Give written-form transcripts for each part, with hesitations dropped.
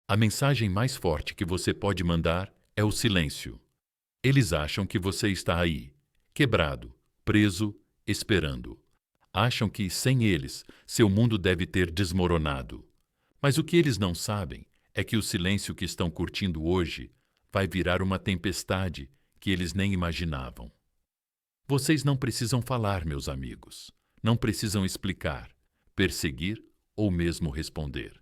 A mensagem mais forte que você pode mandar é o silêncio. Eles acham que você está aí, quebrado, preso, esperando. Acham que, sem eles, seu mundo deve ter desmoronado. Mas o que eles não sabem é que o silêncio que estão curtindo hoje vai virar uma tempestade que eles nem imaginavam. Vocês não precisam falar, meus amigos. Não precisam explicar, perseguir ou mesmo responder.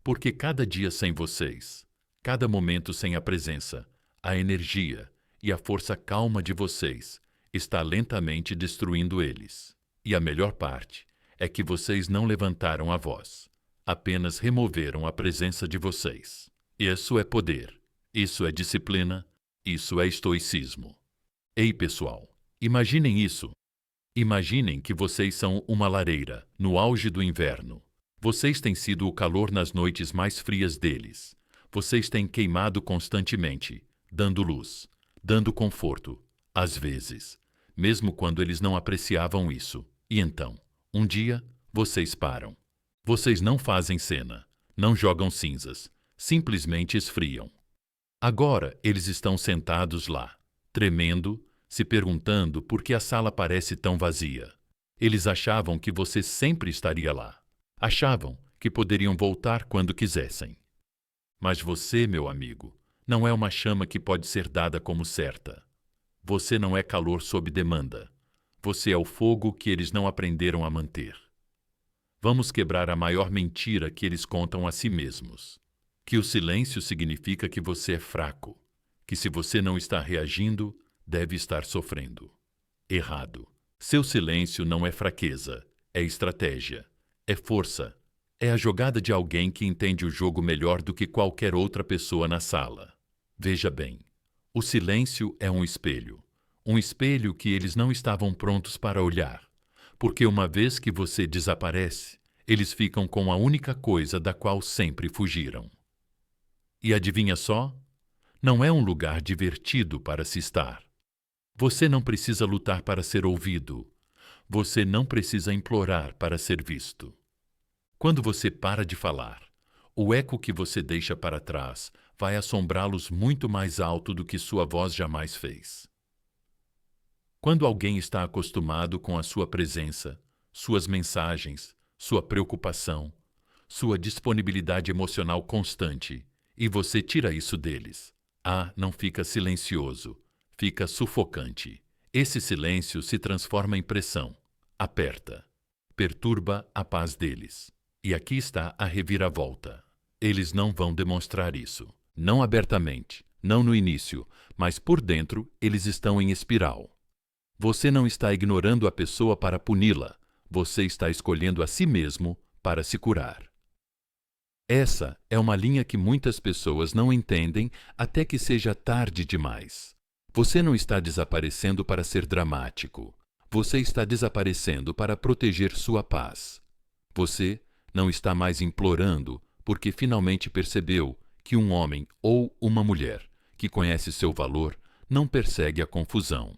Porque cada dia sem vocês, cada momento sem a presença, a energia e a força calma de vocês está lentamente destruindo eles. E a melhor parte é que vocês não levantaram a voz, apenas removeram a presença de vocês. Isso é poder, isso é disciplina, isso é estoicismo. Ei, pessoal, imaginem isso. Imaginem que vocês são uma lareira, no auge do inverno. Vocês têm sido o calor nas noites mais frias deles. Vocês têm queimado constantemente, dando luz, dando conforto, às vezes, mesmo quando eles não apreciavam isso. E então, um dia, vocês param. Vocês não fazem cena, não jogam cinzas, simplesmente esfriam. Agora eles estão sentados lá, tremendo, se perguntando por que a sala parece tão vazia. Eles achavam que você sempre estaria lá. Achavam que poderiam voltar quando quisessem. Mas você, meu amigo, não é uma chama que pode ser dada como certa. Você não é calor sob demanda. Você é o fogo que eles não aprenderam a manter. Vamos quebrar a maior mentira que eles contam a si mesmos. Que o silêncio significa que você é fraco. Que se você não está reagindo, deve estar sofrendo. Errado. Seu silêncio não é fraqueza, é estratégia, é força, é a jogada de alguém que entende o jogo melhor do que qualquer outra pessoa na sala. Veja bem, o silêncio é um espelho que eles não estavam prontos para olhar, porque uma vez que você desaparece, eles ficam com a única coisa da qual sempre fugiram. E adivinha só? Não é um lugar divertido para se estar. Você não precisa lutar para ser ouvido. Você não precisa implorar para ser visto. Quando você para de falar, o eco que você deixa para trás vai assombrá-los muito mais alto do que sua voz jamais fez. Quando alguém está acostumado com a sua presença, suas mensagens, sua preocupação, sua disponibilidade emocional constante, e você tira isso deles, não fica silencioso, fica sufocante. Esse silêncio se transforma em pressão, aperta, perturba a paz deles. E aqui está a reviravolta. Eles não vão demonstrar isso. Não abertamente, não no início, mas por dentro eles estão em espiral. Você não está ignorando a pessoa para puni-la. Você está escolhendo a si mesmo para se curar. Essa é uma linha que muitas pessoas não entendem até que seja tarde demais. Você não está desaparecendo para ser dramático. Você está desaparecendo para proteger sua paz. Você não está mais implorando porque finalmente percebeu que um homem ou uma mulher que conhece seu valor não persegue a confusão.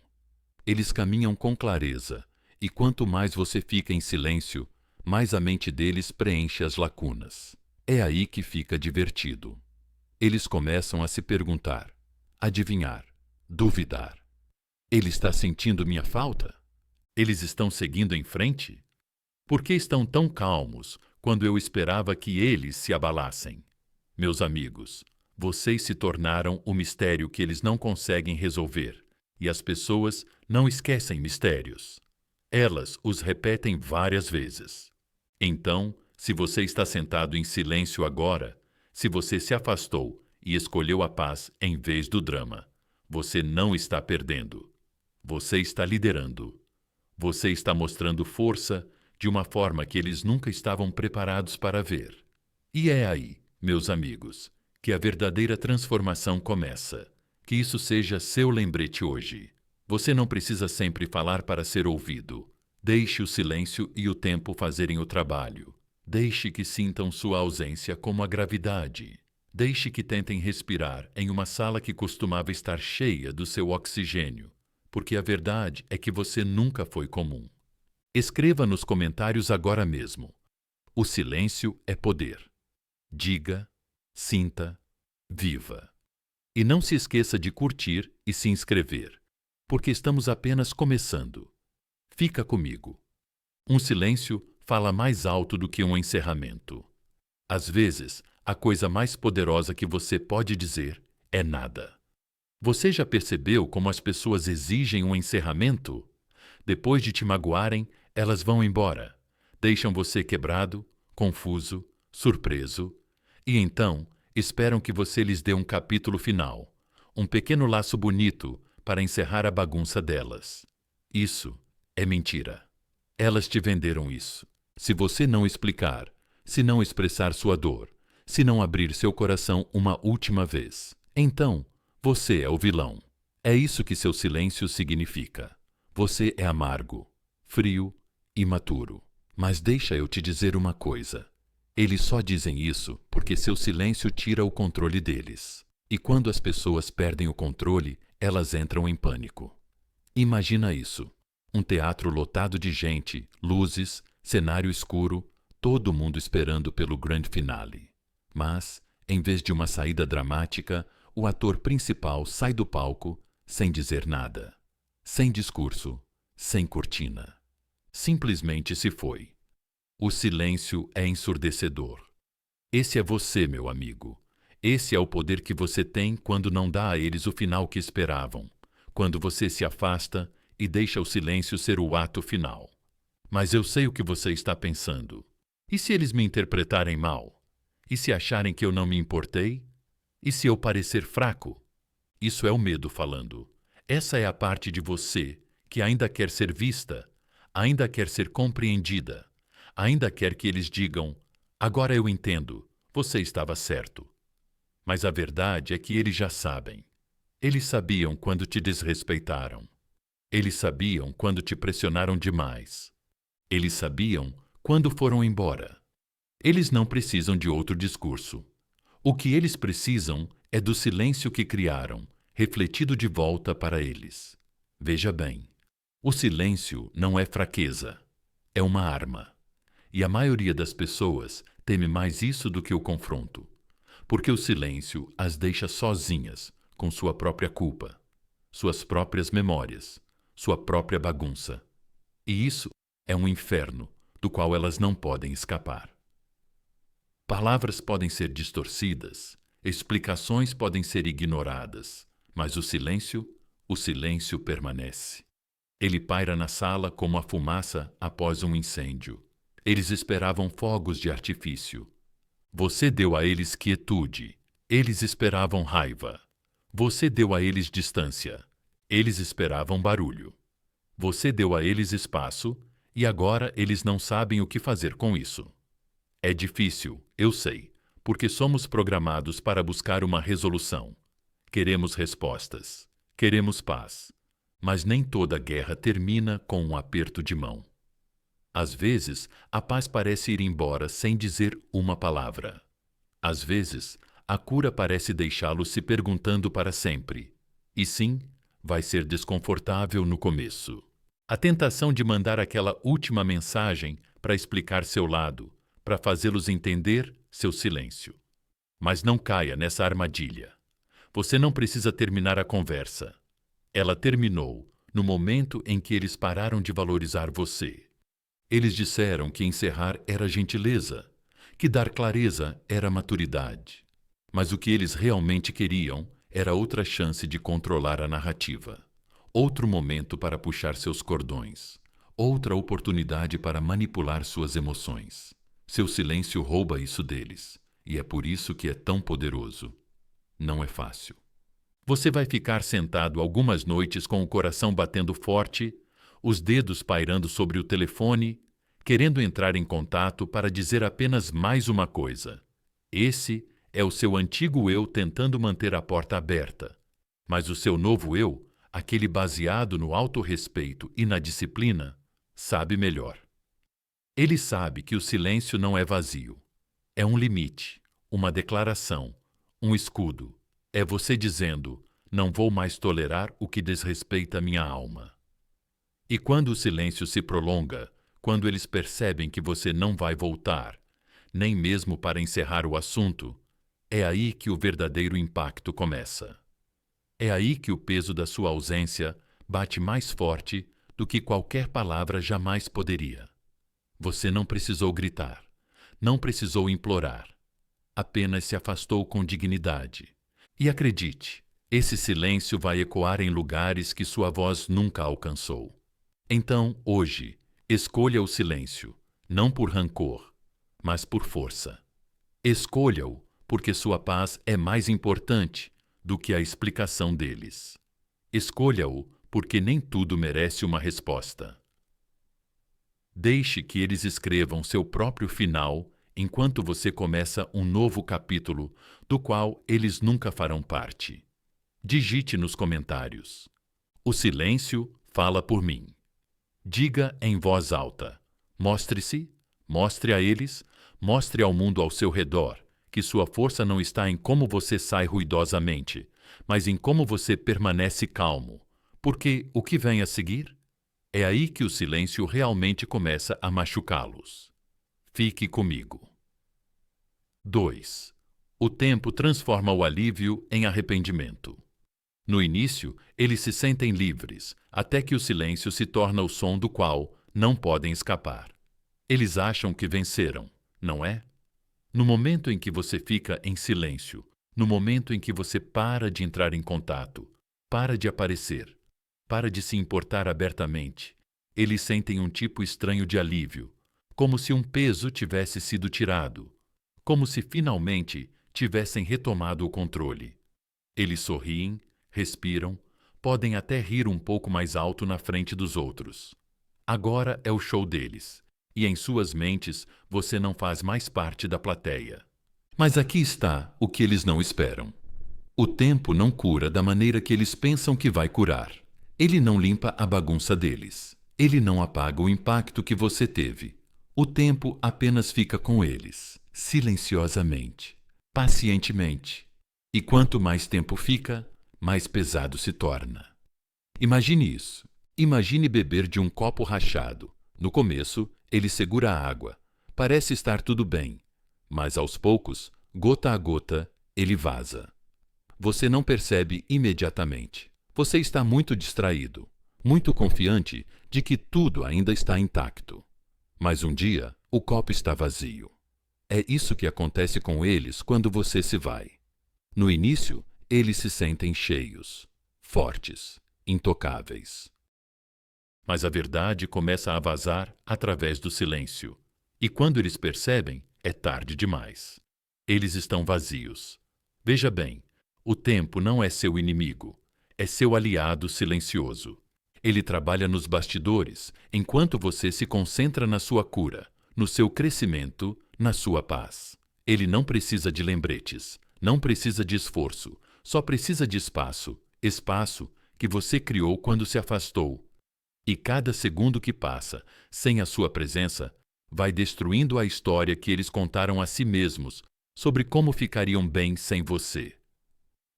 Eles caminham com clareza, e quanto mais você fica em silêncio, mais a mente deles preenche as lacunas. É aí que fica divertido. Eles começam a se perguntar, adivinhar, duvidar. Ele está sentindo minha falta? Eles estão seguindo em frente? Por que estão tão calmos quando eu esperava que eles se abalassem? Meus amigos, vocês se tornaram o mistério que eles não conseguem resolver, e as pessoas não esquecem mistérios. Elas os repetem várias vezes. Então, se você está sentado em silêncio agora, se você se afastou e escolheu a paz em vez do drama, você não está perdendo. Você está liderando. Você está mostrando força de uma forma que eles nunca estavam preparados para ver. E é aí, meus amigos, que a verdadeira transformação começa. Que isso seja seu lembrete hoje. Você não precisa sempre falar para ser ouvido. Deixe o silêncio e o tempo fazerem o trabalho. Deixe que sintam sua ausência como a gravidade. Deixe que tentem respirar em uma sala que costumava estar cheia do seu oxigênio, porque a verdade é que você nunca foi comum. Escreva nos comentários agora mesmo. O silêncio é poder. Diga, sinta, viva. E não se esqueça de curtir e se inscrever, porque estamos apenas começando. Fica comigo. Um silêncio fala mais alto do que um encerramento. Às vezes, a coisa mais poderosa que você pode dizer é nada. Você já percebeu como as pessoas exigem um encerramento? Depois de te magoarem, elas vão embora. Deixam você quebrado, confuso, surpreso, e então esperam que você lhes dê um capítulo final, um pequeno laço bonito para encerrar a bagunça delas. Isso é mentira. Elas te venderam isso. Se você não explicar, se não expressar sua dor, se não abrir seu coração uma última vez, então você é o vilão. É isso que seu silêncio significa. Você é amargo, frio, imaturo. Mas deixa eu te dizer uma coisa. Eles só dizem isso porque seu silêncio tira o controle deles. E quando as pessoas perdem o controle, elas entram em pânico. Imagina isso. Um teatro lotado de gente, luzes, cenário escuro, todo mundo esperando pelo grande finale. Mas, em vez de uma saída dramática, o ator principal sai do palco sem dizer nada. Sem discurso, sem cortina. Simplesmente se foi. O silêncio é ensurdecedor. Esse é você, meu amigo. Esse é o poder que você tem quando não dá a eles o final que esperavam, quando você se afasta e deixa o silêncio ser o ato final. Mas eu sei o que você está pensando. E se eles me interpretarem mal? E se acharem que eu não me importei? E se eu parecer fraco? Isso é o medo falando. Essa é a parte de você que ainda quer ser vista, ainda quer ser compreendida, ainda quer que eles digam: agora eu entendo, você estava certo. Mas a verdade é que eles já sabem. Eles sabiam quando te desrespeitaram. Eles sabiam quando te pressionaram demais. Eles sabiam quando foram embora. Eles não precisam de outro discurso. O que eles precisam é do silêncio que criaram, refletido de volta para eles. Veja bem, o silêncio não é fraqueza, é uma arma. E a maioria das pessoas teme mais isso do que o confronto, porque o silêncio as deixa sozinhas com sua própria culpa, suas próprias memórias, sua própria bagunça. E isso é um inferno do qual elas não podem escapar. Palavras podem ser distorcidas, explicações podem ser ignoradas, mas o silêncio permanece. Ele paira na sala como a fumaça após um incêndio. Eles esperavam fogos de artifício. Você deu a eles quietude. Eles esperavam raiva. Você deu a eles distância. Eles esperavam barulho. Você deu a eles espaço e agora eles não sabem o que fazer com isso. É difícil, eu sei, porque somos programados para buscar uma resolução. Queremos respostas. Queremos paz. Mas nem toda guerra termina com um aperto de mão. Às vezes, a paz parece ir embora sem dizer uma palavra. Às vezes, a cura parece deixá-lo se perguntando para sempre. E sim, vai ser desconfortável no começo. A tentação de mandar aquela última mensagem para explicar seu lado, para fazê-los entender seu silêncio. Mas não caia nessa armadilha. Você não precisa terminar a conversa. Ela terminou no momento em que eles pararam de valorizar você. Eles disseram que encerrar era gentileza, que dar clareza era maturidade. Mas o que eles realmente queriam era outra chance de controlar a narrativa. Outro momento para puxar seus cordões. Outra oportunidade para manipular suas emoções. Seu silêncio rouba isso deles, e é por isso que é tão poderoso. Não é fácil. Você vai ficar sentado algumas noites com o coração batendo forte, os dedos pairando sobre o telefone, querendo entrar em contato para dizer apenas mais uma coisa. Esse é o seu antigo eu tentando manter a porta aberta. Mas o seu novo eu, aquele baseado no autorrespeito e na disciplina, sabe melhor. Ele sabe que o silêncio não é vazio. É um limite, uma declaração, um escudo. É você dizendo: não vou mais tolerar o que desrespeita minha alma. E quando o silêncio se prolonga, quando eles percebem que você não vai voltar, nem mesmo para encerrar o assunto, É aí que o verdadeiro impacto começa. É aí que o peso da sua ausência bate mais forte do que qualquer palavra jamais poderia. Você não precisou gritar, não precisou implorar, apenas se afastou com dignidade. E acredite, esse silêncio vai ecoar em lugares que sua voz nunca alcançou. Então, hoje, escolha o silêncio, não por rancor, mas por força. Escolha-o porque sua paz é mais importante do que a explicação deles. Escolha-o porque nem tudo merece uma resposta. Deixe que eles escrevam seu próprio final enquanto você começa um novo capítulo do qual eles nunca farão parte. Digite nos comentários: o silêncio fala por mim. Diga em voz alta. Mostre-se, mostre a eles, mostre ao mundo ao seu redor que sua força não está em como você sai ruidosamente, mas em como você permanece calmo, porque o que vem a seguir? É aí que o silêncio realmente começa a machucá-los. Fique comigo. 2. O tempo transforma o alívio em arrependimento. No início, eles se sentem livres, até que o silêncio se torna o som do qual não podem escapar. Eles acham que venceram, não é? No momento em que você fica em silêncio, no momento em que você para de entrar em contato, para de aparecer, para de se importar abertamente, eles sentem um tipo estranho de alívio, como se um peso tivesse sido tirado, como se finalmente tivessem retomado o controle. Eles sorriem, respiram, podem até rir um pouco mais alto na frente dos outros. Agora é o show deles, e em suas mentes você não faz mais parte da plateia. Mas aqui está o que eles não esperam. O tempo não cura da maneira que eles pensam que vai curar. Ele não limpa a bagunça deles. Ele não apaga o impacto que você teve. O tempo apenas fica com eles, silenciosamente, pacientemente. E quanto mais tempo fica, mais pesado se torna. Imagine isso. Imagine beber de um copo rachado. No começo, ele segura a água. Parece estar tudo bem. Mas aos poucos, gota a gota, ele vaza. Você não percebe imediatamente. Você está muito distraído, muito confiante de que tudo ainda está intacto. Mas um dia, o copo está vazio. É isso que acontece com eles quando você se vai. No início, eles se sentem cheios, fortes, intocáveis. Mas a verdade começa a vazar através do silêncio. E quando eles percebem, é tarde demais. Eles estão vazios. Veja bem, o tempo não é seu inimigo, é seu aliado silencioso. Ele trabalha nos bastidores enquanto você se concentra na sua cura, no seu crescimento, na sua paz. Ele não precisa de lembretes, não precisa de esforço, só precisa de espaço, espaço que você criou quando se afastou. E cada segundo que passa sem a sua presença vai destruindo a história que eles contaram a si mesmos sobre como ficariam bem sem você.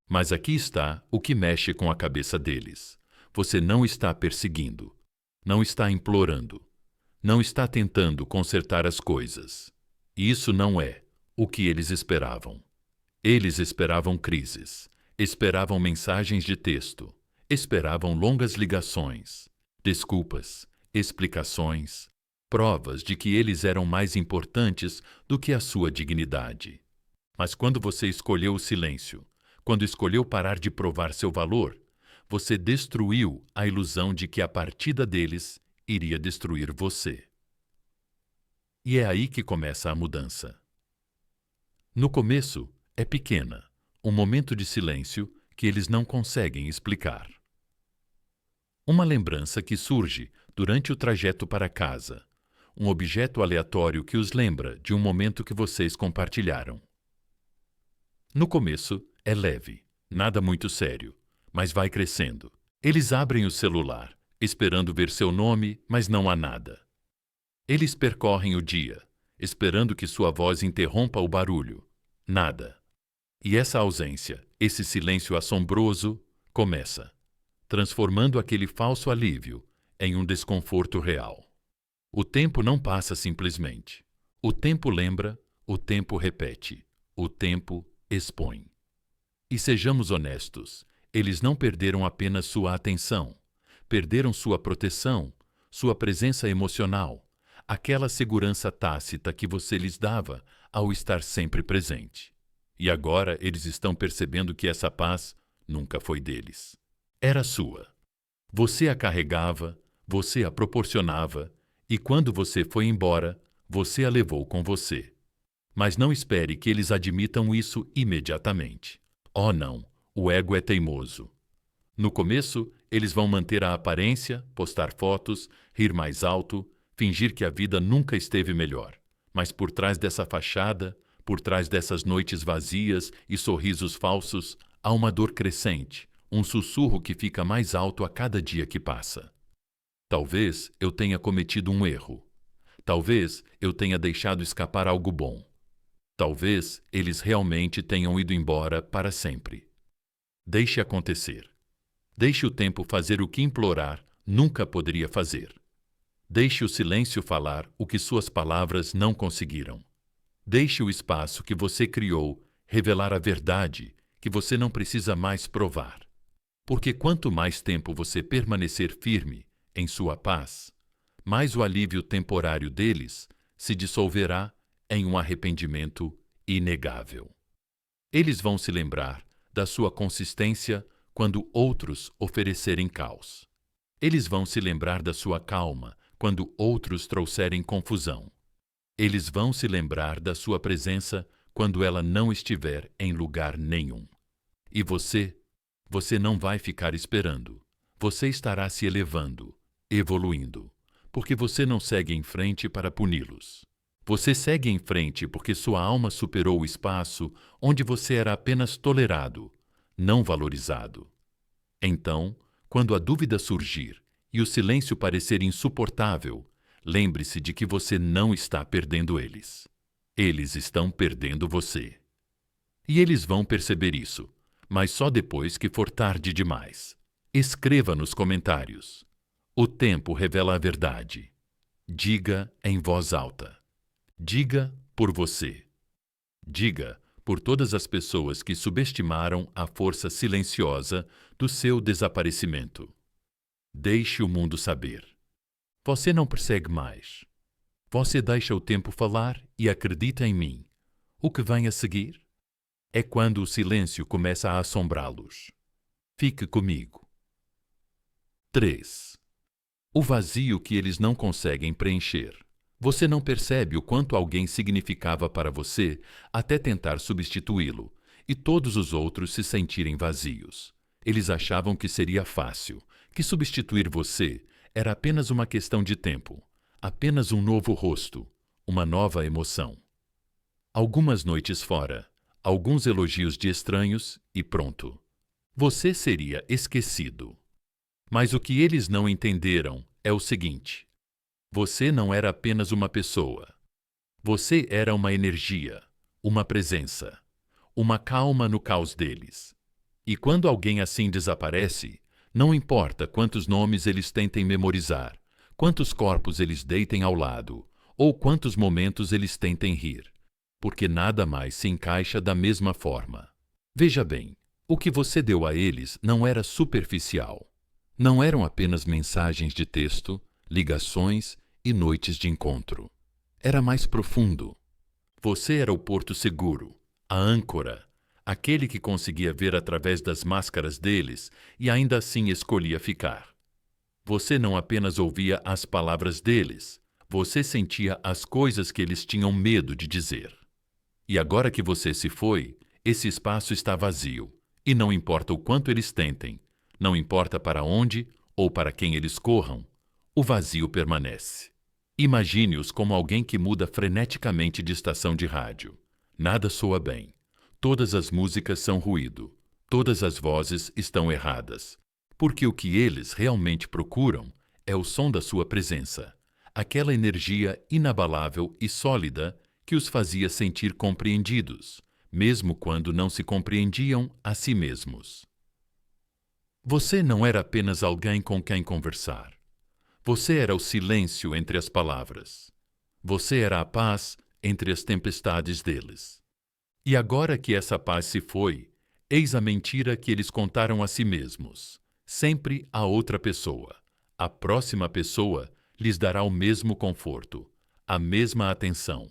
Mas aqui está o que mexe com a cabeça deles. Você não está perseguindo, não está implorando, não está tentando consertar as coisas. Isso não é o que eles esperavam. Eles esperavam crises, esperavam mensagens de texto, esperavam longas ligações, desculpas, explicações, provas de que eles eram mais importantes do que a sua dignidade. Mas quando você escolheu o silêncio, quando escolheu parar de provar seu valor, você destruiu a ilusão de que a partida deles iria destruir você. E é aí que começa a mudança. No começo, é pequena, um momento de silêncio que eles não conseguem explicar. Uma lembrança que surge durante o trajeto para casa, um objeto aleatório que os lembra de um momento que vocês compartilharam. No começo, é leve, nada muito sério, mas vai crescendo. Eles abrem o celular, esperando ver seu nome, mas não há nada. Eles percorrem o dia, esperando que sua voz interrompa o barulho. Nada. E essa ausência, esse silêncio assombroso, começa, transformando aquele falso alívio em um desconforto real. O tempo não passa simplesmente. O tempo lembra, o tempo repete, o tempo expõe. E sejamos honestos, eles não perderam apenas sua atenção, perderam sua proteção, sua presença emocional, aquela segurança tácita que você lhes dava ao estar sempre presente. E agora eles estão percebendo que essa paz nunca foi deles. Era sua. Você a carregava, você a proporcionava, e quando você foi embora, você a levou com você. Mas não espere que eles admitam isso imediatamente. Oh, não, o ego é teimoso. No começo, eles vão manter a aparência, postar fotos, rir mais alto, fingir que a vida nunca esteve melhor. Mas por trás dessa fachada, por trás dessas noites vazias e sorrisos falsos, há uma dor crescente, um sussurro que fica mais alto a cada dia que passa. Talvez eu tenha cometido um erro. Talvez eu tenha deixado escapar algo bom. Talvez eles realmente tenham ido embora para sempre. Deixe acontecer. Deixe o tempo fazer o que implorar nunca poderia fazer. Deixe o silêncio falar o que suas palavras não conseguiram. Deixe o espaço que você criou revelar a verdade que você não precisa mais provar. Porque quanto mais tempo você permanecer firme em sua paz, mais o alívio temporário deles se dissolverá em um arrependimento inegável. Eles vão se lembrar da sua consistência quando outros oferecerem caos. Eles vão se lembrar da sua calma quando outros trouxerem confusão. Eles vão se lembrar da sua presença quando ela não estiver em lugar nenhum. E você não vai ficar esperando. Você estará se elevando, evoluindo, porque você não segue em frente para puni-los. Você segue em frente porque sua alma superou o espaço onde você era apenas tolerado, não valorizado. Então, quando a dúvida surgir e o silêncio parecer insuportável, lembre-se de que você não está perdendo eles. Eles estão perdendo você. E eles vão perceber isso, mas só depois que for tarde demais. Escreva nos comentários. O tempo revela a verdade. Diga em voz alta. Diga por você. Diga por todas as pessoas que subestimaram a força silenciosa do seu desaparecimento. Deixe o mundo saber. Você não persegue mais. Você deixa o tempo falar e acredita em mim. O que vem a seguir é quando o silêncio começa a assombrá-los. Fique comigo. 3. O vazio que eles não conseguem preencher. Você não percebe o quanto alguém significava para você até tentar substituí-lo, e todos os outros se sentirem vazios. Eles achavam que seria fácil, que substituir você era apenas uma questão de tempo, apenas um novo rosto, uma nova emoção. Algumas noites fora, alguns elogios de estranhos e pronto. Você seria esquecido. Mas o que eles não entenderam é o seguinte: você não era apenas uma pessoa. Você era uma energia, uma presença, uma calma no caos deles. E quando alguém assim desaparece, não importa quantos nomes eles tentem memorizar, quantos corpos eles deitem ao lado, ou quantos momentos eles tentem rir, porque nada mais se encaixa da mesma forma. Veja bem, o que você deu a eles não era superficial. Não eram apenas mensagens de texto, ligações e noites de encontro. Era mais profundo. Você era o porto seguro, a âncora, aquele que conseguia ver através das máscaras deles e ainda assim escolhia ficar. Você não apenas ouvia as palavras deles, você sentia as coisas que eles tinham medo de dizer. E agora que você se foi, esse espaço está vazio, e não importa o quanto eles tentem, não importa para onde ou para quem eles corram, o vazio permanece. Imagine-os como alguém que muda freneticamente de estação de rádio. Nada soa bem. Todas as músicas são ruído. Todas as vozes estão erradas. Porque o que eles realmente procuram é o som da sua presença, aquela energia inabalável e sólida que os fazia sentir compreendidos, mesmo quando não se compreendiam a si mesmos. Você não era apenas alguém com quem conversar. Você era o silêncio entre as palavras. Você era a paz entre as tempestades deles. E agora que essa paz se foi, eis a mentira que eles contaram a si mesmos. Sempre a outra pessoa, a próxima pessoa, lhes dará o mesmo conforto, a mesma atenção,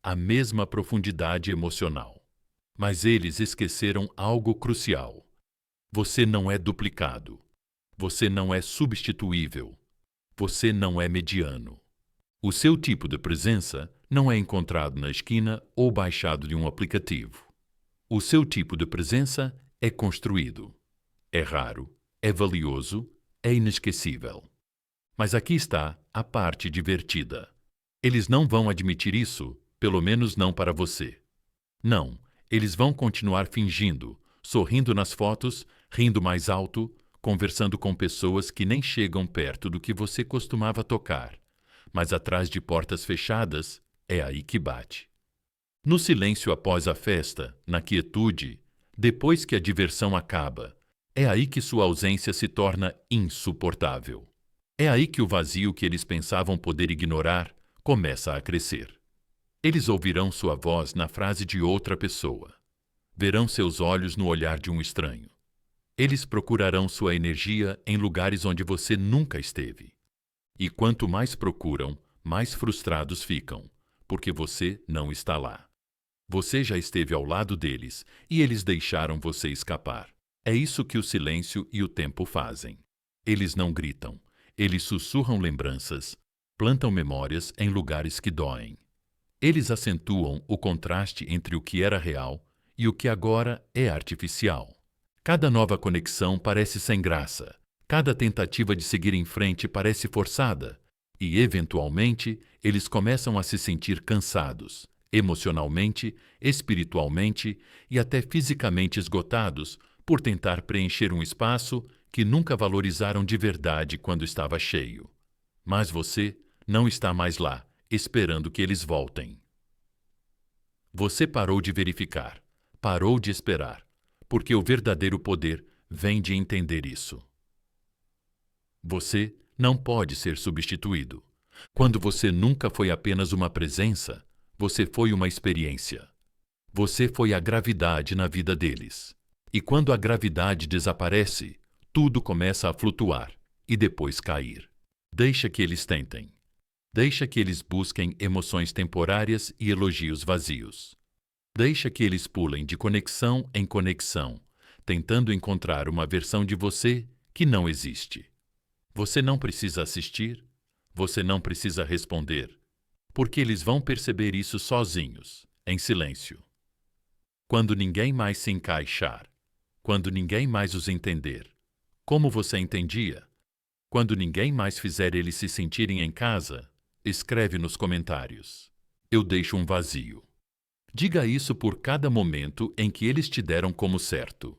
a mesma profundidade emocional. Mas eles esqueceram algo crucial. Você não é duplicado. Você não é substituível. Você não é mediano. O seu tipo de presença não é encontrado na esquina ou baixado de um aplicativo. O seu tipo de presença é construído. É raro, é valioso, é inesquecível. Mas aqui está a parte divertida. Eles não vão admitir isso, pelo menos não para você. Não, eles vão continuar fingindo, sorrindo nas fotos, rindo mais alto, conversando com pessoas que nem chegam perto do que você costumava tocar. Mas atrás de portas fechadas, é aí que bate. No silêncio após a festa, na quietude, depois que a diversão acaba, é aí que sua ausência se torna insuportável. É aí que o vazio que eles pensavam poder ignorar começa a crescer. Eles ouvirão sua voz na frase de outra pessoa. Verão seus olhos no olhar de um estranho. Eles procurarão sua energia em lugares onde você nunca esteve. E quanto mais procuram, mais frustrados ficam, porque você não está lá. Você já esteve ao lado deles e eles deixaram você escapar. É isso que o silêncio e o tempo fazem. Eles não gritam, eles sussurram lembranças, plantam memórias em lugares que doem. Eles acentuam o contraste entre o que era real e o que agora é artificial. Cada nova conexão parece sem graça, cada tentativa de seguir em frente parece forçada, e, eventualmente, eles começam a se sentir cansados, emocionalmente, espiritualmente e até fisicamente esgotados por tentar preencher um espaço que nunca valorizaram de verdade quando estava cheio. Mas você não está mais lá, esperando que eles voltem. Você parou de verificar, parou de esperar, porque o verdadeiro poder vem de entender isso. Você não pode ser substituído. Quando você nunca foi apenas uma presença, você foi uma experiência. Você foi a gravidade na vida deles. E quando a gravidade desaparece, tudo começa a flutuar e depois cair. Deixa que eles tentem. Deixa que eles busquem emoções temporárias e elogios vazios. Deixa que eles pulem de conexão em conexão, tentando encontrar uma versão de você que não existe. Você não precisa assistir, você não precisa responder, porque eles vão perceber isso sozinhos, em silêncio. Quando ninguém mais se encaixar, quando ninguém mais os entender, como você entendia, quando ninguém mais fizer eles se sentirem em casa, escreve nos comentários. Eu deixo um vazio. Diga isso por cada momento em que eles te deram como certo.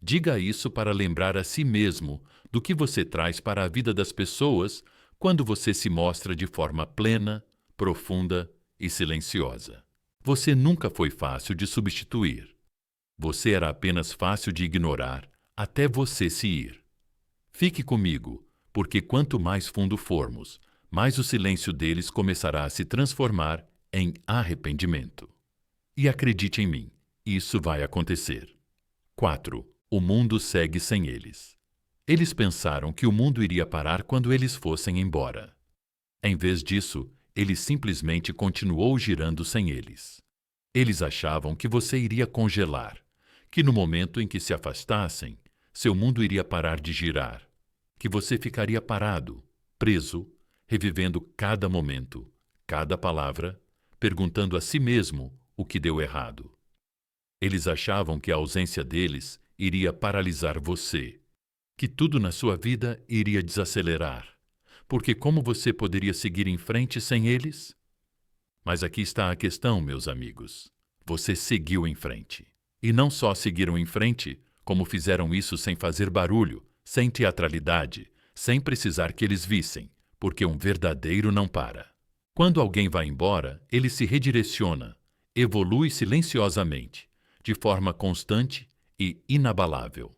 Diga isso para lembrar a si mesmo do que você traz para a vida das pessoas quando você se mostra de forma plena, profunda e silenciosa. Você nunca foi fácil de substituir. Você era apenas fácil de ignorar até você se ir. Fique comigo, porque quanto mais fundo formos, mais o silêncio deles começará a se transformar em arrependimento. E acredite em mim, isso vai acontecer. 4. O mundo segue sem eles. Eles pensaram que o mundo iria parar quando eles fossem embora. Em vez disso, ele simplesmente continuou girando sem eles. Eles achavam que você iria congelar, que no momento em que se afastassem, seu mundo iria parar de girar, que você ficaria parado, preso, revivendo cada momento, cada palavra, perguntando a si mesmo o que deu errado. Eles achavam que a ausência deles iria paralisar você, que tudo na sua vida iria desacelerar, porque como você poderia seguir em frente sem eles? Mas aqui está a questão, meus amigos. Você seguiu em frente. E não só seguiram em frente, como fizeram isso sem fazer barulho, sem teatralidade, sem precisar que eles vissem, porque um verdadeiro não para. Quando alguém vai embora, ele se redireciona, evolui silenciosamente, de forma constante e inabalável.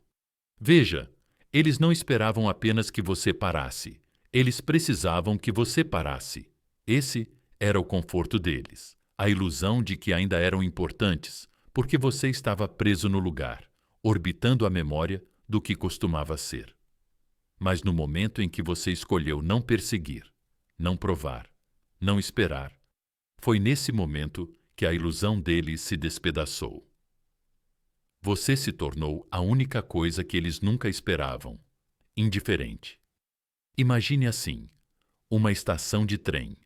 Veja, eles não esperavam apenas que você parasse, eles precisavam que você parasse. Esse era o conforto deles, a ilusão de que ainda eram importantes, porque você estava preso no lugar, orbitando a memória do que costumava ser. Mas no momento em que você escolheu não perseguir, não provar, não esperar, foi nesse momento que a ilusão deles se despedaçou. Você se tornou a única coisa que eles nunca esperavam, indiferente. Imagine assim, uma estação de trem.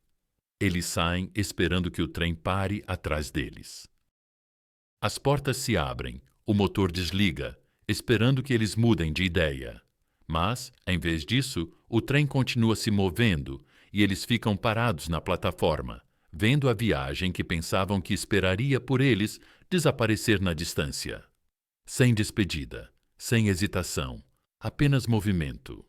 Eles saem esperando que o trem pare atrás deles. As portas se abrem, o motor desliga, esperando que eles mudem de ideia. Mas, em vez disso, o trem continua se movendo e eles ficam parados na plataforma, vendo a viagem que pensavam que esperaria por eles desaparecer na distância. Sem despedida, sem hesitação, apenas movimento.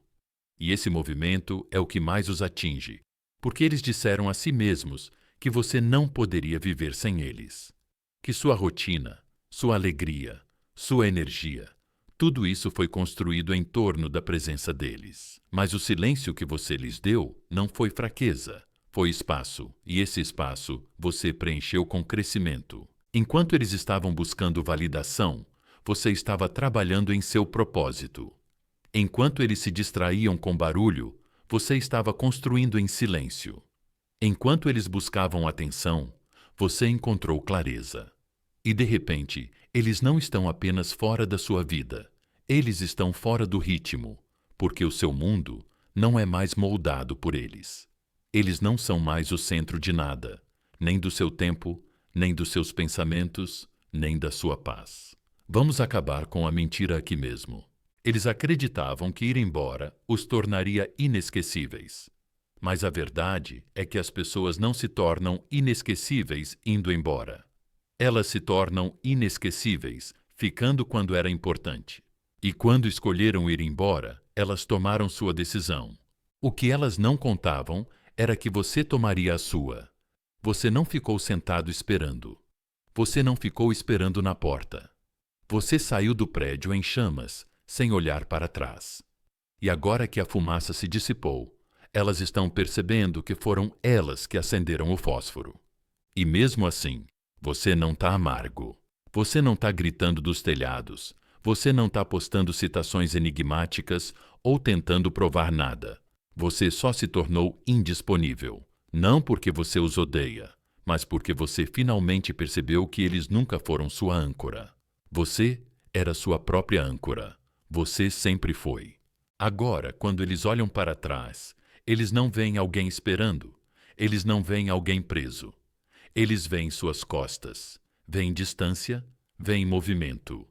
E esse movimento é o que mais os atinge, porque eles disseram a si mesmos que você não poderia viver sem eles. Que sua rotina, sua alegria, sua energia, tudo isso foi construído em torno da presença deles. Mas o silêncio que você lhes deu não foi fraqueza, foi espaço, e esse espaço você preencheu com crescimento. Enquanto eles estavam buscando validação, você estava trabalhando em seu propósito. Enquanto eles se distraíam com barulho, você estava construindo em silêncio. Enquanto eles buscavam atenção, você encontrou clareza. E de repente, eles não estão apenas fora da sua vida, eles estão fora do ritmo, porque o seu mundo não é mais moldado por eles. Eles não são mais o centro de nada, nem do seu tempo, nem dos seus pensamentos, nem da sua paz. Vamos acabar com a mentira aqui mesmo. Eles acreditavam que ir embora os tornaria inesquecíveis. Mas a verdade é que as pessoas não se tornam inesquecíveis indo embora. Elas se tornam inesquecíveis ficando quando era importante. E quando escolheram ir embora, elas tomaram sua decisão. O que elas não contavam era que você tomaria a sua. Você não ficou sentado esperando. Você não ficou esperando na porta. Você saiu do prédio em chamas, sem olhar para trás. E agora que a fumaça se dissipou, elas estão percebendo que foram elas que acenderam o fósforo. E mesmo assim, você não está amargo. Você não está gritando dos telhados. Você não está postando citações enigmáticas ou tentando provar nada. Você só se tornou indisponível. Não porque você os odeia, mas porque você finalmente percebeu que eles nunca foram sua âncora. Você era sua própria âncora. Você sempre foi. Agora, quando eles olham para trás, eles não veem alguém esperando. Eles não veem alguém preso. Eles veem suas costas. Veem distância, veem movimento.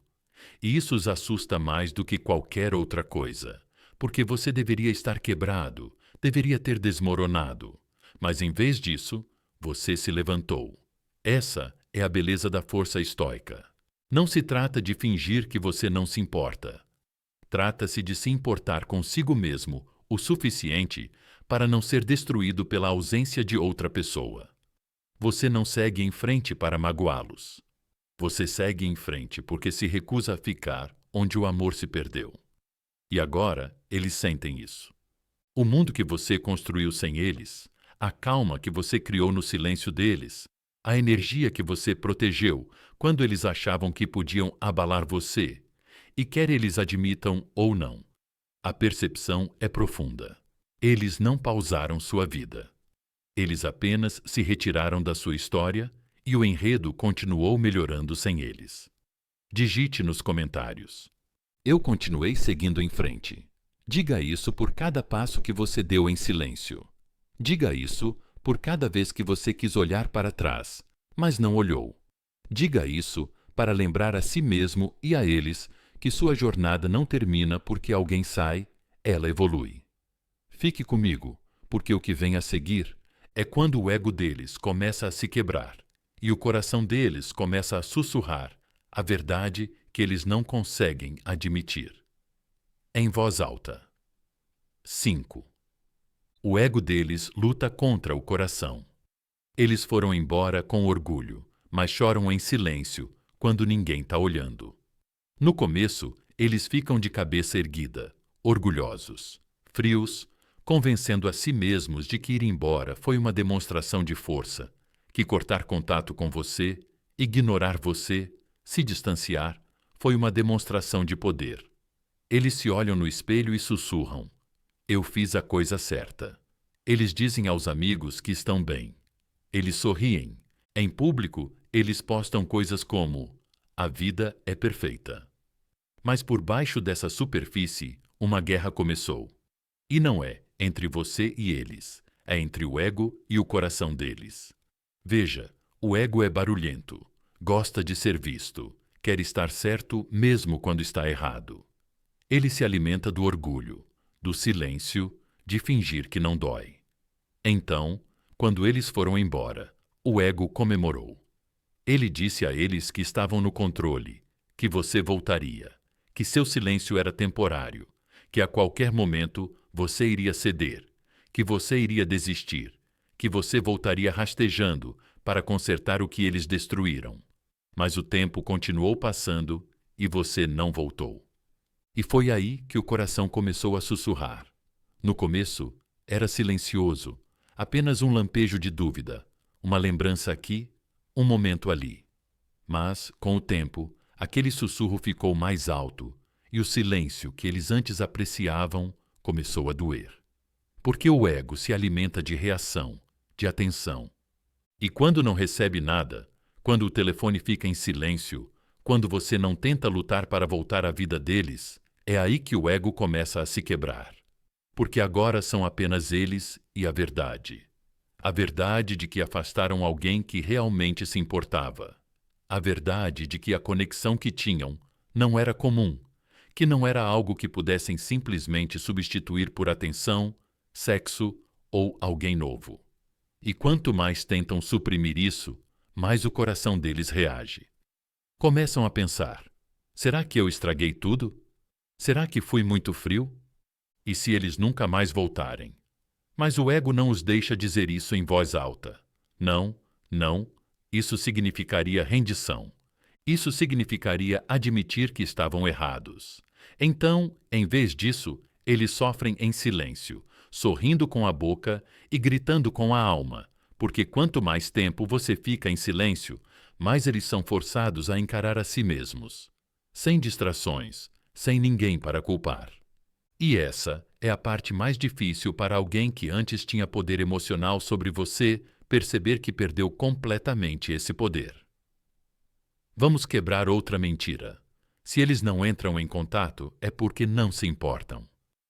E isso os assusta mais do que qualquer outra coisa, porque você deveria estar quebrado, deveria ter desmoronado. Mas em vez disso, você se levantou. Essa é a beleza da força estoica. Não se trata de fingir que você não se importa. Trata-se de se importar consigo mesmo o suficiente para não ser destruído pela ausência de outra pessoa. Você não segue em frente para magoá-los. Você segue em frente porque se recusa a ficar onde o amor se perdeu. E agora eles sentem isso. O mundo que você construiu sem eles, a calma que você criou no silêncio deles, a energia que você protegeu quando eles achavam que podiam abalar você, e quer eles admitam ou não, a percepção é profunda. Eles não pausaram sua vida. Eles apenas se retiraram da sua história e o enredo continuou melhorando sem eles. Digite nos comentários: eu continuei seguindo em frente. Diga isso por cada passo que você deu em silêncio. Diga isso por cada vez que você quis olhar para trás, mas não olhou. Diga isso para lembrar a si mesmo e a eles que sua jornada não termina porque alguém sai, ela evolui. Fique comigo, porque o que vem a seguir é quando o ego deles começa a se quebrar e o coração deles começa a sussurrar a verdade que eles não conseguem admitir. Em voz alta. 5. O ego deles luta contra o coração. Eles foram embora com orgulho, mas choram em silêncio quando ninguém está olhando. No começo, eles ficam de cabeça erguida, orgulhosos, frios, convencendo a si mesmos de que ir embora foi uma demonstração de força, que cortar contato com você, ignorar você, Se distanciar foi uma demonstração de poder. Eles se olham no espelho e sussurram: eu fiz a coisa certa. Eles dizem aos amigos que estão bem. Eles sorriem. Em público, eles postam coisas como: a vida é perfeita. Mas por baixo dessa superfície, uma guerra começou. E não é entre você e eles, é entre o ego e o coração deles. Veja, o ego é barulhento, gosta de ser visto, quer estar certo mesmo quando está errado. Ele se alimenta do orgulho, do silêncio, de fingir que não dói. Então, quando eles foram embora, o ego comemorou. Ele disse a eles que estavam no controle, que você voltaria, que seu silêncio era temporário, que a qualquer momento você iria ceder, que você iria desistir, que você voltaria rastejando para consertar o que eles destruíram. Mas o tempo continuou passando e você não voltou. E foi aí que o coração começou a sussurrar. No começo, era silencioso, apenas um lampejo de dúvida, uma lembrança aqui, um momento ali. Mas, com o tempo, aquele sussurro ficou mais alto e o silêncio que eles antes apreciavam começou a doer. Porque o ego se alimenta de reação, de atenção. E quando não recebe nada, quando o telefone fica em silêncio, quando você não tenta lutar para voltar à vida deles, é aí que o ego começa a se quebrar. Porque agora são apenas eles e a verdade. A verdade de que afastaram alguém que realmente se importava. A verdade de que a conexão que tinham não era comum, que não era algo que pudessem simplesmente substituir por atenção, sexo ou alguém novo. E quanto mais tentam suprimir isso, mais o coração deles reage. Começam a pensar: será que eu estraguei tudo? Será que fui muito frio? E se eles nunca mais voltarem? Mas o ego não os deixa dizer isso em voz alta. Não, não, isso significaria rendição. Isso significaria admitir que estavam errados. Então, em vez disso, eles sofrem em silêncio, sorrindo com a boca e gritando com a alma, porque quanto mais tempo você fica em silêncio, mais eles são forçados a encarar a si mesmos, sem distrações, sem ninguém para culpar. E essa é a parte mais difícil para alguém que antes tinha poder emocional sobre você perceber que perdeu completamente esse poder. Vamos quebrar outra mentira. Se eles não entram em contato, é porque não se importam.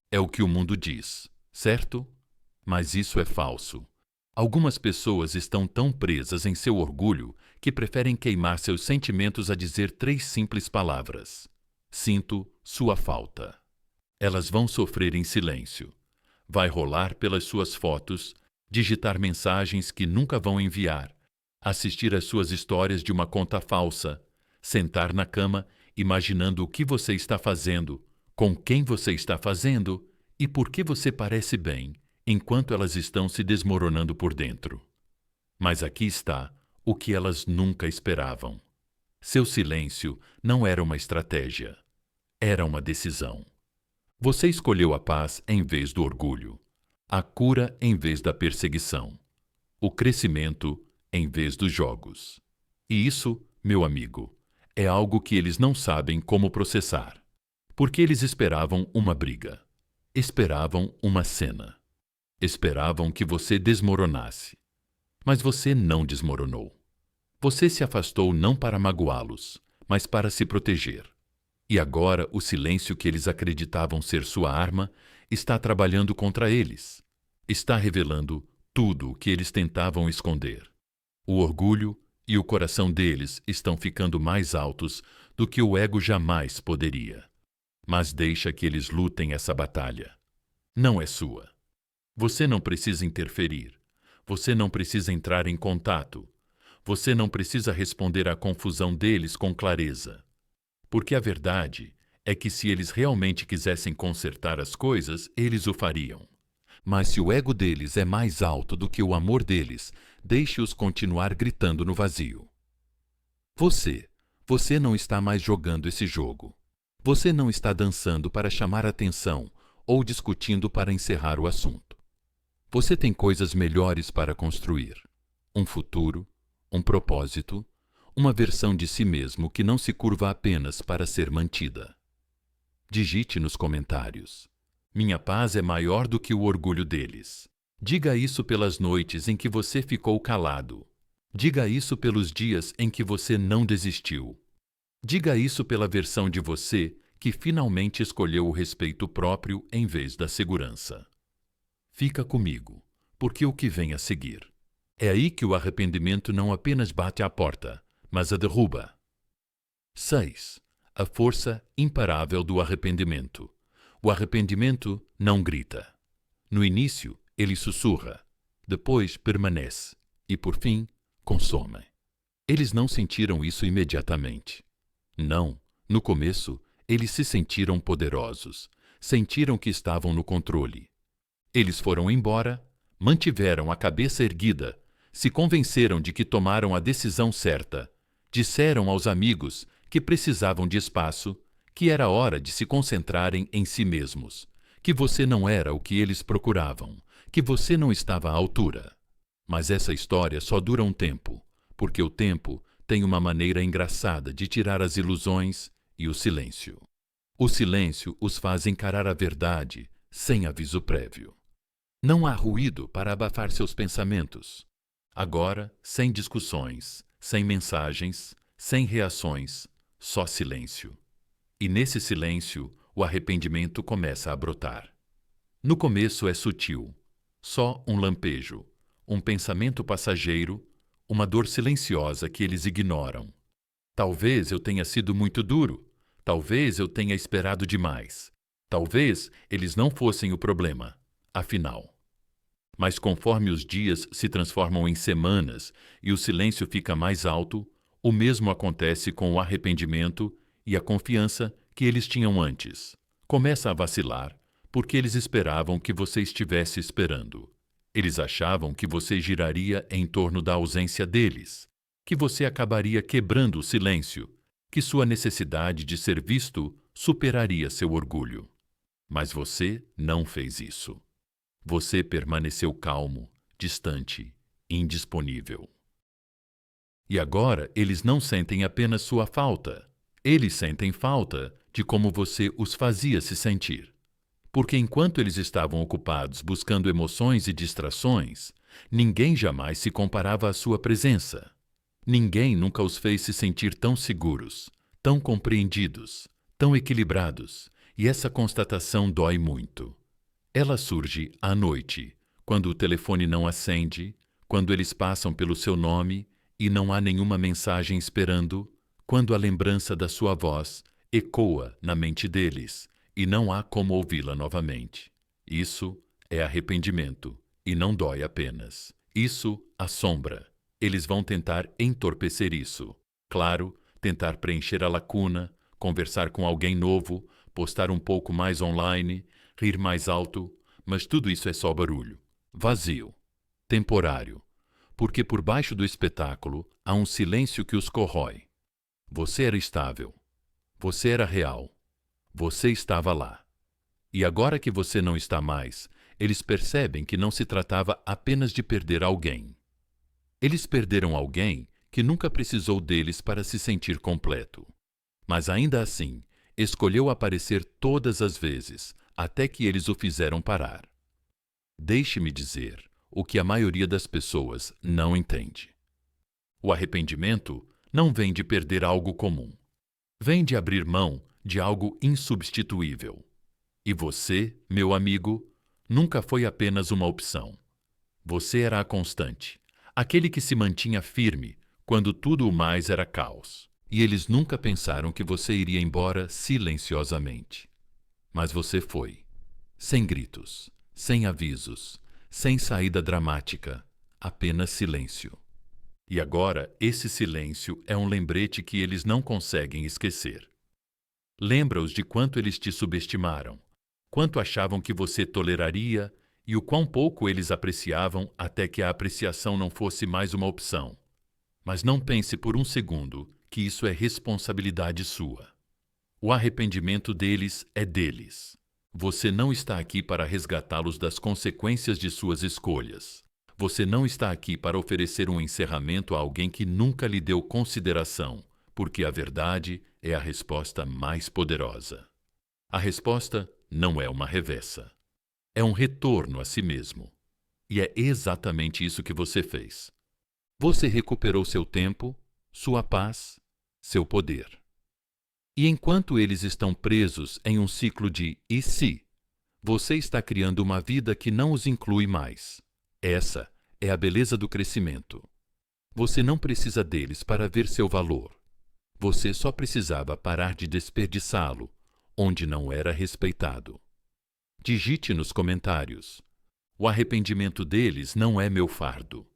É o que o mundo diz, certo? Mas isso é falso. Algumas pessoas estão tão presas em seu orgulho que preferem queimar seus sentimentos a dizer 3 simples palavras: sinto sua falta. Elas vão sofrer em silêncio. Vai rolar pelas suas fotos, digitar mensagens que nunca vão enviar, assistir às suas histórias de uma conta falsa, sentar na cama imaginando o que você está fazendo, com quem você está fazendo e por que você parece bem, enquanto elas estão se desmoronando por dentro. Mas aqui está o que elas nunca esperavam. Seu silêncio não era uma estratégia, era uma decisão. Você escolheu a paz em vez do orgulho, a cura em vez da perseguição, o crescimento em vez dos jogos. E isso, meu amigo, é algo que eles não sabem como processar, porque eles esperavam uma briga, esperavam uma cena, esperavam que você desmoronasse. Mas você não desmoronou. Você se afastou não para magoá-los, mas para se proteger. E agora o silêncio que eles acreditavam ser sua arma está trabalhando contra eles. Está revelando tudo o que eles tentavam esconder. O orgulho e o coração deles estão ficando mais altos do que o ego jamais poderia. Mas deixa que eles lutem essa batalha. Não é sua. Você não precisa interferir. Você não precisa entrar em contato. Você não precisa responder à confusão deles com clareza. Porque a verdade é que se eles realmente quisessem consertar as coisas, eles o fariam. Mas se o ego deles é mais alto do que o amor deles, deixe-os continuar gritando no vazio. Você não está mais jogando esse jogo. Você não está dançando para chamar atenção ou discutindo para encerrar o assunto. Você tem coisas melhores para construir. Um futuro, um propósito, uma versão de si mesmo que não se curva apenas para ser mantida. Digite nos comentários: minha paz é maior do que o orgulho deles. Diga isso pelas noites em que você ficou calado. Diga isso pelos dias em que você não desistiu. Diga isso pela versão de você que finalmente escolheu o respeito próprio em vez da segurança. Fica comigo, porque o que vem a seguir. É aí que o arrependimento não apenas bate à porta, mas a derruba. 6. A força imparável do arrependimento. O arrependimento não grita. No início, ele sussurra, depois permanece e, por fim, consome. Eles não sentiram isso imediatamente. Não, no começo, eles se sentiram poderosos, sentiram que estavam no controle. Eles foram embora, mantiveram a cabeça erguida, se convenceram de que tomaram a decisão certa, disseram aos amigos que precisavam de espaço, que era hora de se concentrarem em si mesmos, que você não era o que eles procuravam, que você não estava à altura. Mas essa história só dura um tempo, porque o tempo tem uma maneira engraçada de tirar as ilusões e o silêncio. O silêncio os faz encarar a verdade sem aviso prévio. Não há ruído para abafar seus pensamentos. Agora, sem discussões, sem mensagens, sem reações, só silêncio. E nesse silêncio, o arrependimento começa a brotar. No começo é sutil, só um lampejo, um pensamento passageiro, uma dor silenciosa que eles ignoram. Talvez eu tenha sido muito duro, talvez eu tenha esperado demais, talvez eles não fossem o problema, afinal. Mas conforme os dias se transformam em semanas e o silêncio fica mais alto, o mesmo acontece com o arrependimento e a confiança que eles tinham antes. Começa a vacilar porque eles esperavam que você estivesse esperando. Eles achavam que você giraria em torno da ausência deles, que você acabaria quebrando o silêncio, que sua necessidade de ser visto superaria seu orgulho. Mas você não fez isso. Você permaneceu calmo, distante, indisponível. E agora eles não sentem apenas sua falta. Eles sentem falta de como você os fazia se sentir. Porque enquanto eles estavam ocupados buscando emoções e distrações, ninguém jamais se comparava à sua presença. Ninguém nunca os fez se sentir tão seguros, tão compreendidos, tão equilibrados, e essa constatação dói muito. Ela surge à noite, quando o telefone não acende, quando eles passam pelo seu nome e não há nenhuma mensagem esperando, quando a lembrança da sua voz ecoa na mente deles e não há como ouvi-la novamente. Isso é arrependimento e não dói apenas. Isso assombra. Eles vão tentar entorpecer isso. Claro, tentar preencher a lacuna, conversar com alguém novo, postar um pouco mais online, rir mais alto, mas tudo isso é só barulho. Vazio. Temporário. Porque por baixo do espetáculo há um silêncio que os corrói. Você era estável. Você era real. Você estava lá. E agora que você não está mais, eles percebem que não se tratava apenas de perder alguém. Eles perderam alguém que nunca precisou deles para se sentir completo. Mas ainda assim, escolheu aparecer todas as vezes, até que eles o fizeram parar. Deixe-me dizer o que a maioria das pessoas não entende. O arrependimento não vem de perder algo comum. Vem de abrir mão de algo insubstituível. E você, meu amigo, nunca foi apenas uma opção. Você era a constante, aquele que se mantinha firme quando tudo o mais era caos. E eles nunca pensaram que você iria embora silenciosamente. Mas você foi. Sem gritos, sem avisos, sem saída dramática, apenas silêncio. E agora esse silêncio é um lembrete que eles não conseguem esquecer. Lembra-os de quanto eles te subestimaram, quanto achavam que você toleraria e o quão pouco eles apreciavam até que a apreciação não fosse mais uma opção. Mas não pense por um segundo que isso é responsabilidade sua. O arrependimento deles é deles. Você não está aqui para resgatá-los das consequências de suas escolhas. Você não está aqui para oferecer um encerramento a alguém que nunca lhe deu consideração, porque a verdade é a resposta mais poderosa. A resposta não é uma revessa. É um retorno a si mesmo. E é exatamente isso que você fez. Você recuperou seu tempo, sua paz, seu poder. E enquanto eles estão presos em um ciclo de "e se", você está criando uma vida que não os inclui mais. Essa é a beleza do crescimento. Você não precisa deles para ver seu valor. Você só precisava parar de desperdiçá-lo, onde não era respeitado. Digite nos comentários: o arrependimento deles não é meu fardo.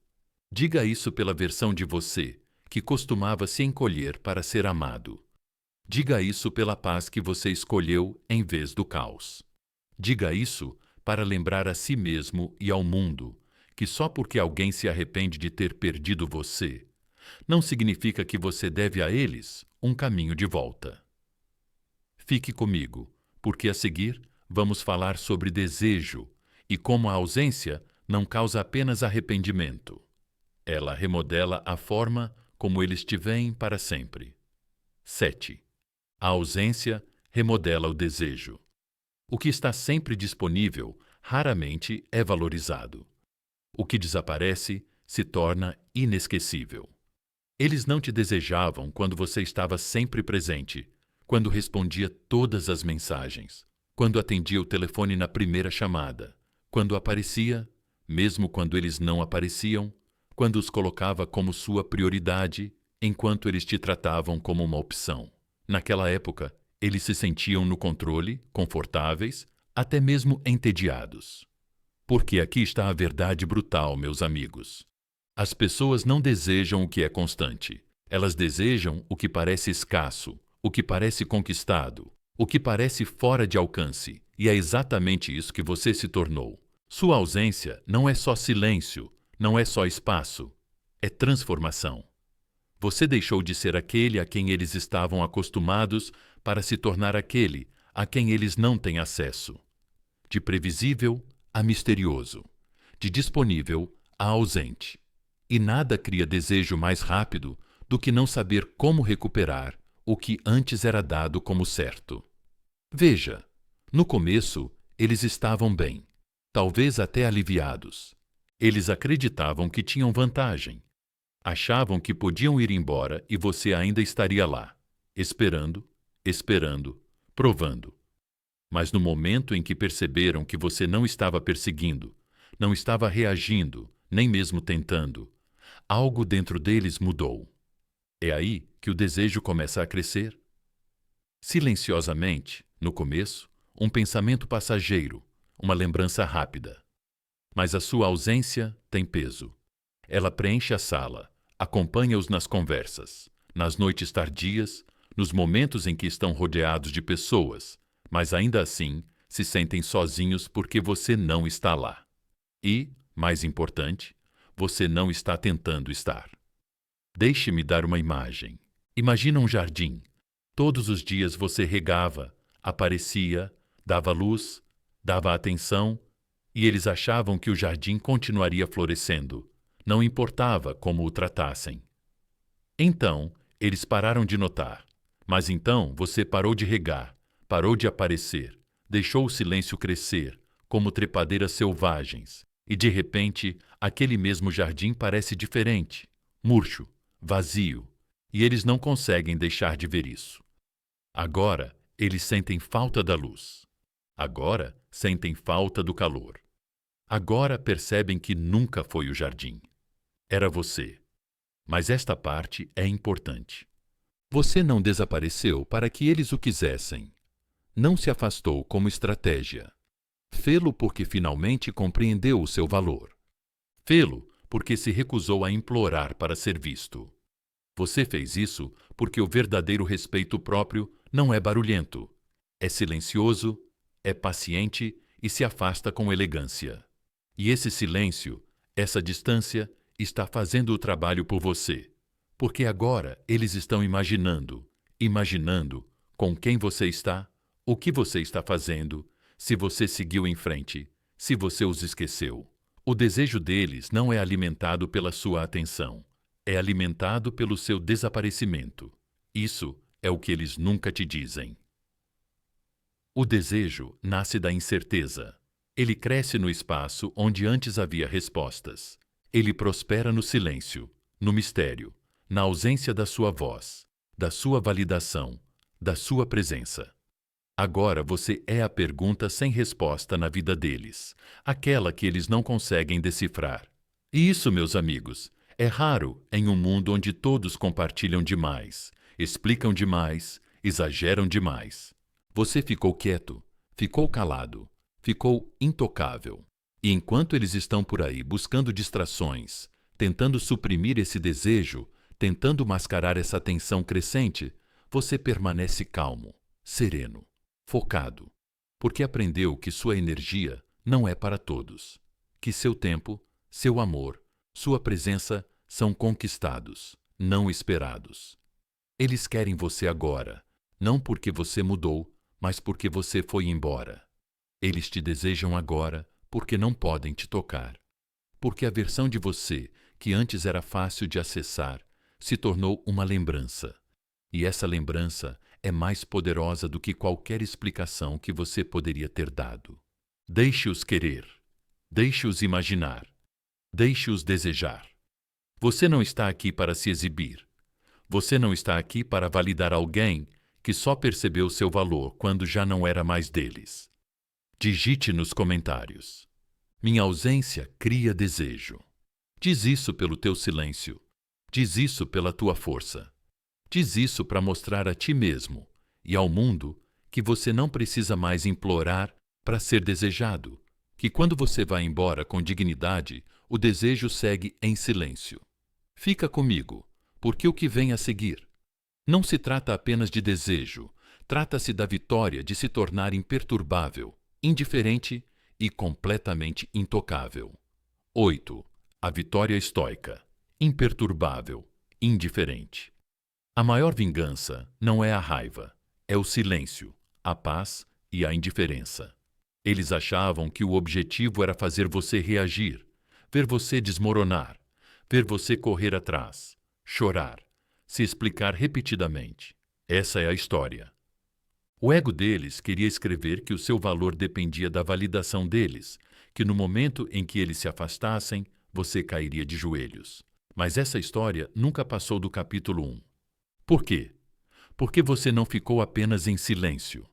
Diga isso pela versão de você que costumava se encolher para ser amado. Diga isso pela paz que você escolheu em vez do caos. Diga isso para lembrar a si mesmo e ao mundo que só porque alguém se arrepende de ter perdido você, não significa que você deve a eles um caminho de volta. Fique comigo, porque a seguir vamos falar sobre desejo e como a ausência não causa apenas arrependimento. Ela remodela a forma como eles te veem para sempre. 7. A ausência remodela o desejo. O que está sempre disponível raramente é valorizado. O que desaparece se torna inesquecível. Eles não te desejavam quando você estava sempre presente, quando respondia todas as mensagens, quando atendia o telefone na primeira chamada, quando aparecia, mesmo quando eles não apareciam, quando os colocava como sua prioridade, enquanto eles te tratavam como uma opção. Naquela época, eles se sentiam no controle, confortáveis, até mesmo entediados. Porque aqui está a verdade brutal, meus amigos. As pessoas não desejam o que é constante. Elas desejam o que parece escasso, o que parece conquistado, o que parece fora de alcance. E é exatamente isso que você se tornou. Sua ausência não é só silêncio, não é só espaço, é transformação. Você deixou de ser aquele a quem eles estavam acostumados para se tornar aquele a quem eles não têm acesso. De previsível a misterioso, de disponível a ausente. E nada cria desejo mais rápido do que não saber como recuperar o que antes era dado como certo. Veja, no começo eles estavam bem, talvez até aliviados. Eles acreditavam que tinham vantagem. Achavam que podiam ir embora e você ainda estaria lá, esperando, esperando, provando. Mas no momento em que perceberam que você não estava perseguindo, não estava reagindo, nem mesmo tentando, algo dentro deles mudou. É aí que o desejo começa a crescer. Silenciosamente, no começo, um pensamento passageiro, uma lembrança rápida. Mas a sua ausência tem peso. Ela preenche a sala, acompanha-os nas conversas, nas noites tardias, nos momentos em que estão rodeados de pessoas, mas ainda assim se sentem sozinhos porque você não está lá. E, mais importante, você não está tentando estar. Deixe-me dar uma imagem. Imagina um jardim. Todos os dias você regava, aparecia, dava luz, dava atenção, e eles achavam que o jardim continuaria florescendo. Não importava como o tratassem. Então, eles pararam de notar. Mas então você parou de regar, parou de aparecer, deixou o silêncio crescer, como trepadeiras selvagens, e de repente aquele mesmo jardim parece diferente, murcho, vazio, e eles não conseguem deixar de ver isso. Agora eles sentem falta da luz. Agora sentem falta do calor. Agora percebem que nunca foi o jardim. Era você. Mas esta parte é importante. Você não desapareceu para que eles o quisessem. Não se afastou como estratégia. Fê-lo porque finalmente compreendeu o seu valor. Fê-lo porque se recusou a implorar para ser visto. Você fez isso porque o verdadeiro respeito próprio não é barulhento. É silencioso, é paciente e se afasta com elegância. E esse silêncio, essa distância, está fazendo o trabalho por você. Porque agora eles estão imaginando com quem você está, o que você está fazendo, se você seguiu em frente, se você os esqueceu, O desejo deles não é alimentado pela sua atenção, é alimentado pelo seu desaparecimento. Isso é o que eles nunca te dizem. O desejo nasce da incerteza. Ele cresce no espaço onde antes havia respostas. Ele prospera no silêncio, no mistério, na ausência da sua voz, da sua validação, da sua presença. Agora você é a pergunta sem resposta na vida deles, aquela que eles não conseguem decifrar. E isso, meus amigos, é raro em um mundo onde todos compartilham demais, explicam demais, exageram demais. Você ficou quieto, ficou calado, ficou intocável. E enquanto eles estão por aí buscando distrações, tentando suprimir esse desejo, tentando mascarar essa tensão crescente, você permanece calmo, sereno, focado, porque aprendeu que sua energia não é para todos, que seu tempo, seu amor, sua presença são conquistados, não esperados. Eles querem você agora, não porque você mudou, mas porque você foi embora. Eles te desejam agora porque não podem te tocar. Porque a versão de você, que antes era fácil de acessar, se tornou uma lembrança. E essa lembrança é mais poderosa do que qualquer explicação que você poderia ter dado. Deixe-os querer. Deixe-os imaginar. Deixe-os desejar. Você não está aqui para se exibir. Você não está aqui para validar alguém que só percebeu seu valor quando já não era mais deles. Digite nos comentários: minha ausência cria desejo. Diz isso pelo teu silêncio. Diz isso pela tua força. Diz isso para mostrar a ti mesmo e ao mundo que você não precisa mais implorar para ser desejado, que quando você vai embora com dignidade, o desejo segue em silêncio. Fica comigo, porque o que vem a seguir não se trata apenas de desejo, trata-se da vitória de se tornar imperturbável, indiferente e completamente intocável. 8. A vitória estoica, imperturbável, indiferente. A maior vingança não é a raiva, é o silêncio, a paz e a indiferença. Eles achavam que o objetivo era fazer você reagir, ver você desmoronar, ver você correr atrás, chorar, se explicar repetidamente. Essa é a história. O ego deles queria escrever que o seu valor dependia da validação deles, que no momento em que eles se afastassem, você cairia de joelhos. Mas essa história nunca passou do capítulo 1. Por quê? Porque você não ficou apenas em silêncio.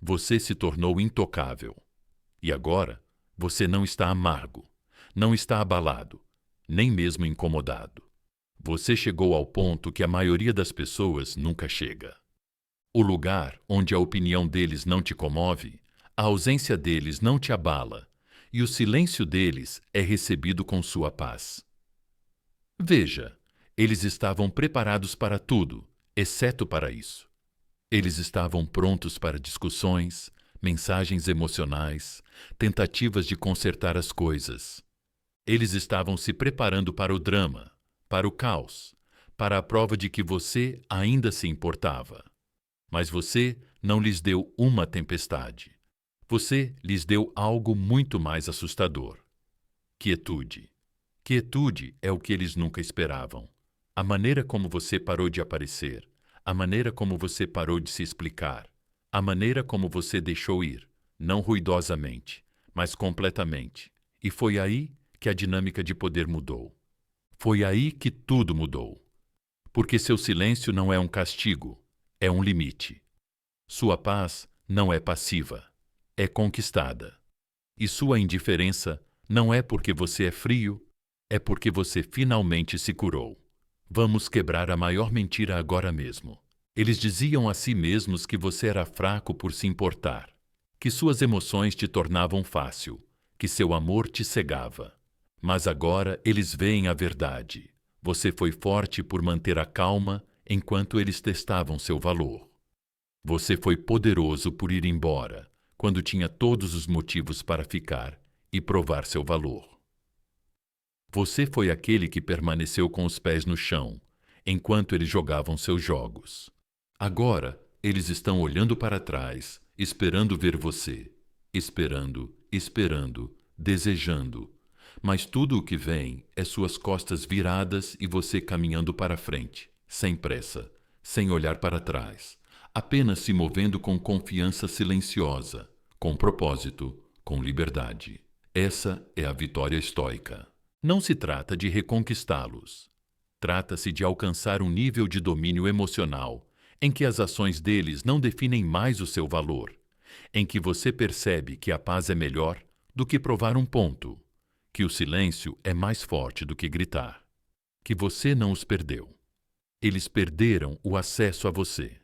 Você se tornou intocável. E agora, você não está amargo, não está abalado, nem mesmo incomodado. Você chegou ao ponto que a maioria das pessoas nunca chega. O lugar onde a opinião deles não te comove, a ausência deles não te abala, e o silêncio deles é recebido com sua paz. Veja, eles estavam preparados para tudo, exceto para isso. Eles estavam prontos para discussões, mensagens emocionais, tentativas de consertar as coisas. Eles estavam se preparando para o drama, para o caos, para a prova de que você ainda se importava. Mas você não lhes deu uma tempestade. Você lhes deu algo muito mais assustador. Quietude. Quietude é o que eles nunca esperavam. A maneira como você parou de aparecer, a maneira como você parou de se explicar, a maneira como você deixou ir, não ruidosamente, mas completamente. E foi aí que a dinâmica de poder mudou. Foi aí que tudo mudou. Porque seu silêncio não é um castigo, é um limite. Sua paz não é passiva, é conquistada. E sua indiferença não é porque você é frio, é porque você finalmente se curou. Vamos quebrar a maior mentira agora mesmo. Eles diziam a si mesmos que você era fraco por se importar, que suas emoções te tornavam fácil, que seu amor te cegava. Mas agora eles veem a verdade. Você foi forte por manter a calma enquanto eles testavam seu valor. Você foi poderoso por ir embora, quando tinha todos os motivos para ficar e provar seu valor. Você foi aquele que permaneceu com os pés no chão, enquanto eles jogavam seus jogos. Agora, eles estão olhando para trás, esperando ver você. Esperando, esperando, desejando. Mas tudo o que vem é suas costas viradas e você caminhando para frente, sem pressa, sem olhar para trás, apenas se movendo com confiança silenciosa, com propósito, com liberdade. Essa é a vitória estoica. Não se trata de reconquistá-los. Trata-se de alcançar um nível de domínio emocional em que as ações deles não definem mais o seu valor, em que você percebe que a paz é melhor do que provar um ponto, que o silêncio é mais forte do que gritar, que você não os perdeu. Eles perderam o acesso a você.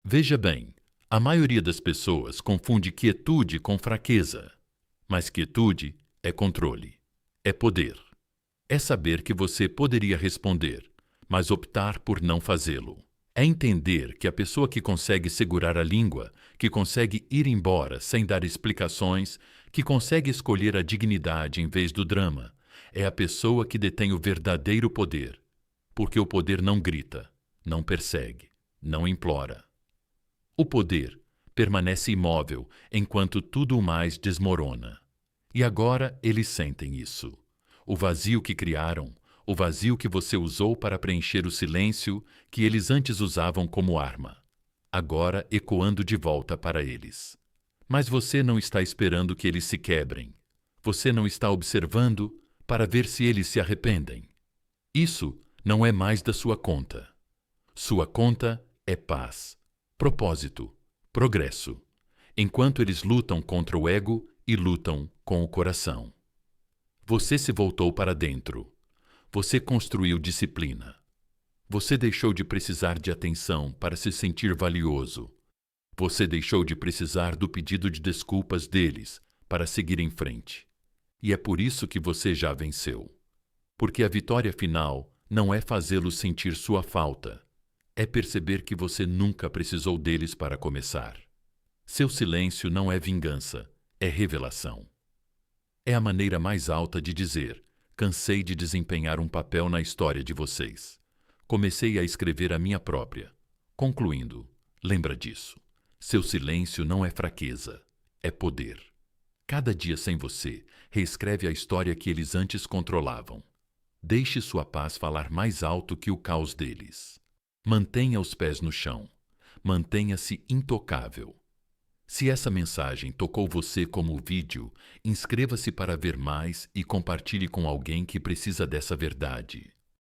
Veja bem, a maioria das pessoas confunde quietude com fraqueza, mas quietude é controle, é poder. É saber que você poderia responder, mas optar por não fazê-lo. É entender que a pessoa que consegue segurar a língua, que consegue ir embora sem dar explicações, que consegue escolher a dignidade em vez do drama, é a pessoa que detém o verdadeiro poder, porque o poder não grita, não persegue, não implora. O poder permanece imóvel enquanto tudo o mais desmorona. E agora eles sentem isso. O vazio que criaram, o vazio que você usou para preencher o silêncio que eles antes usavam como arma, agora ecoando de volta para eles. Mas você não está esperando que eles se quebrem. Você não está observando para ver se eles se arrependem. Isso não é mais da sua conta. Sua conta é paz, propósito, progresso, enquanto eles lutam contra o ego e lutam com o coração. Você se voltou para dentro. Você construiu disciplina. Você deixou de precisar de atenção para se sentir valioso. Você deixou de precisar do pedido de desculpas deles para seguir em frente. E é por isso que você já venceu. Porque a vitória final não é fazê-los sentir sua falta. É perceber que você nunca precisou deles para começar. Seu silêncio não é vingança, é revelação. É a maneira mais alta de dizer: cansei de desempenhar um papel na história de vocês. Comecei a escrever a minha própria. Concluindo, lembra disso. Seu silêncio não é fraqueza, é poder. Cada dia sem você, reescreve a história que eles antes controlavam. Deixe sua paz falar mais alto que o caos deles. Mantenha os pés no chão. Mantenha-se intocável. Se essa mensagem tocou você como vídeo, inscreva-se para ver mais e compartilhe com alguém que precisa dessa verdade.